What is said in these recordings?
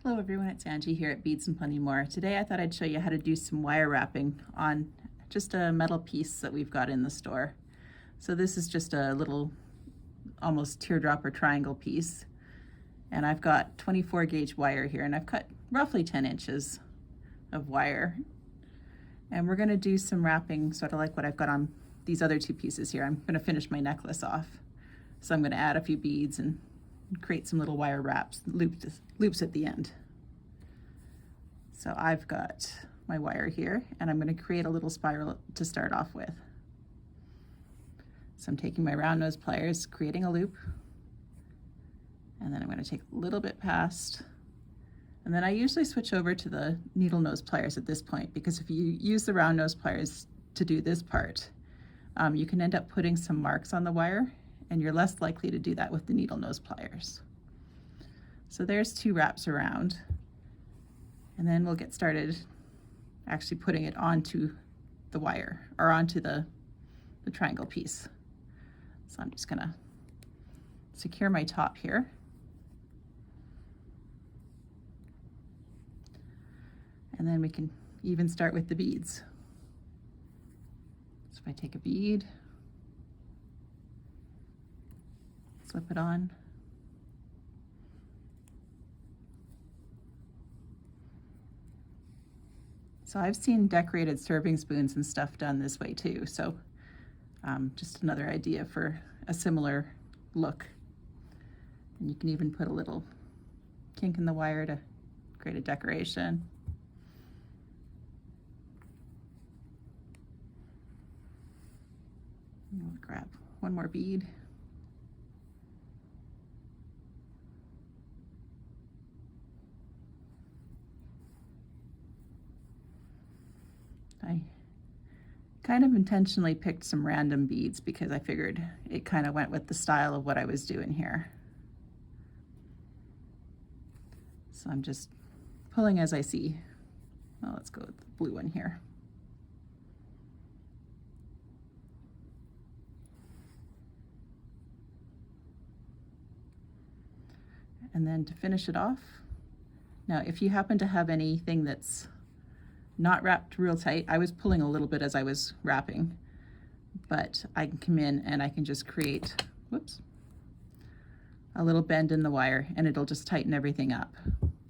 Hello everyone, it's Angie here at Beads and Plenty More. Today I thought I'd show you how to do some wire wrapping on just a metal piece that we've got in the store. So this is just a little almost teardrop or triangle piece, and I've got 24 gauge wire here, and I've cut roughly 10 inches of wire, and we're going to do some wrapping sort of like what I've got on these other two pieces here. I'm going to finish my necklace off, so I'm going to add a few beads and create some little wire wraps, loops at the end. So I've got my wire here, and I'm going to create a little spiral to start off with. So I'm taking my round nose pliers, creating a loop, and then I'm going to take a little bit past, and then I usually switch over to the needle nose pliers at this point, because if you use the round nose pliers to do this part, you can end up putting some marks on the wire, and you're less likely to do that with the needle nose pliers. So there's two wraps around, and then we'll get started actually putting it onto the wire, or onto the triangle piece. So I'm just gonna secure my top here. And then we can even start with the beads. So if I take a bead, slip it on, so I've seen decorated serving spoons and stuff done this way too, so just another idea for a similar look. And you can even put a little kink in the wire to create a decoration. And we'll grab one more bead. I kind of intentionally picked some random beads because I figured it kind of went with the style of what I was doing here. So I'm just pulling as I see. Well, let's go with the blue one here. And then to finish it off, now if you happen to have anything that's not wrapped real tight, I was pulling a little bit as I was wrapping, but I can come in and I can just create, whoops, a little bend in the wire, and it'll just tighten everything up.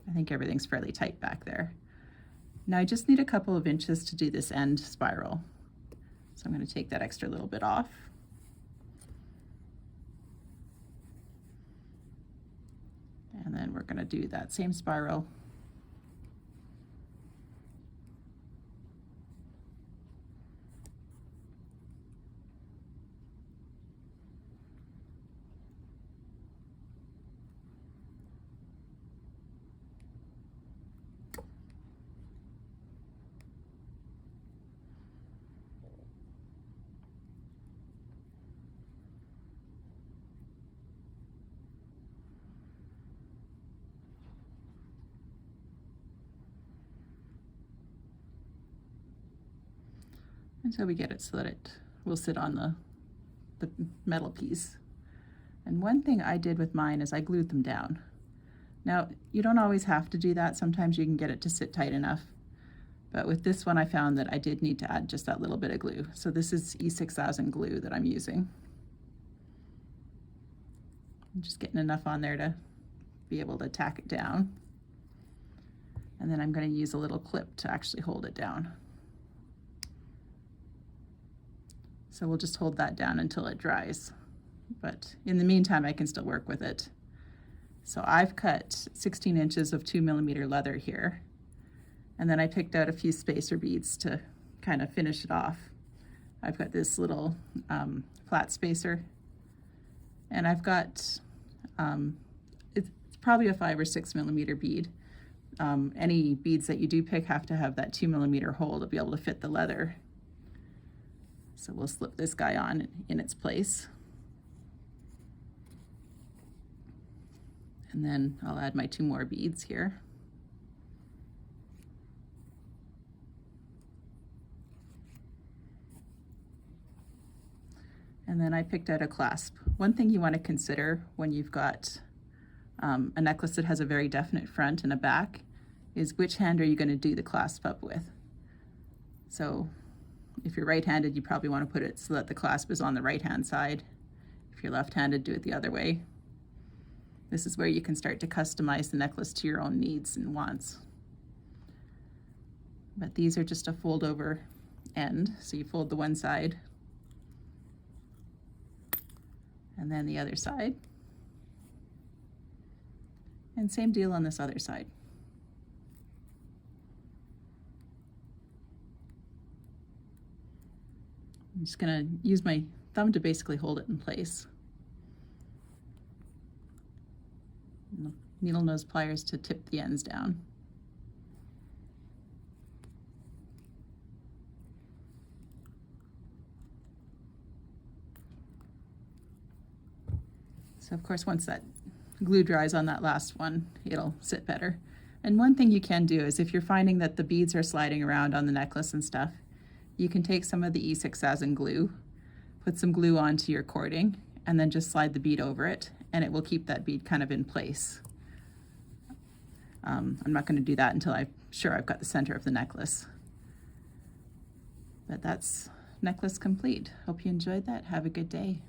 I think everything's fairly tight back there. Now I just need a couple of inches to do this end spiral. So I'm going to take that extra little bit off. And then we're going to do that same spiral . Until we get it so that it will sit on the metal piece. And one thing I did with mine is I glued them down. Now, you don't always have to do that. Sometimes you can get it to sit tight enough. But with this one, I found that I did need to add just that little bit of glue. So this is E6000 glue that I'm using. I'm just getting enough on there to be able to tack it down. And then I'm going to use a little clip to actually hold it down. So we'll just hold that down until it dries. But in the meantime, I can still work with it. So I've cut 16 inches of 2mm leather here. And then I picked out a few spacer beads to kind of finish it off. I've got this little flat spacer. And I've got, it's probably a 5 or 6mm bead. Any beads that you do pick have to have that 2mm hole to be able to fit the leather. So we'll slip this guy on in its place. And then I'll add my 2 more beads here. And then I picked out a clasp. One thing you want to consider when you've got A necklace that has a very definite front and a back is which hand are you going to do the clasp up with. So if you're right-handed, you probably want to put it so that the clasp is on the right-hand side. If you're left-handed, do it the other way. This is where you can start to customize the necklace to your own needs and wants. But these are just a fold over end. So you fold the one side and then the other side. And same deal on this other side. I'm just gonna use my thumb to basically hold it in place. Needle nose pliers to tip the ends down. So of course, once that glue dries on that last one, it'll sit better. And one thing you can do is if you're finding that the beads are sliding around on the necklace and stuff, you can take some of the E6000 glue, put some glue onto your cording, and then just slide the bead over it, and it will keep that bead kind of in place. I'm not going to do that until I'm sure I've got the center of the necklace. But that's necklace complete. Hope you enjoyed that. Have a good day.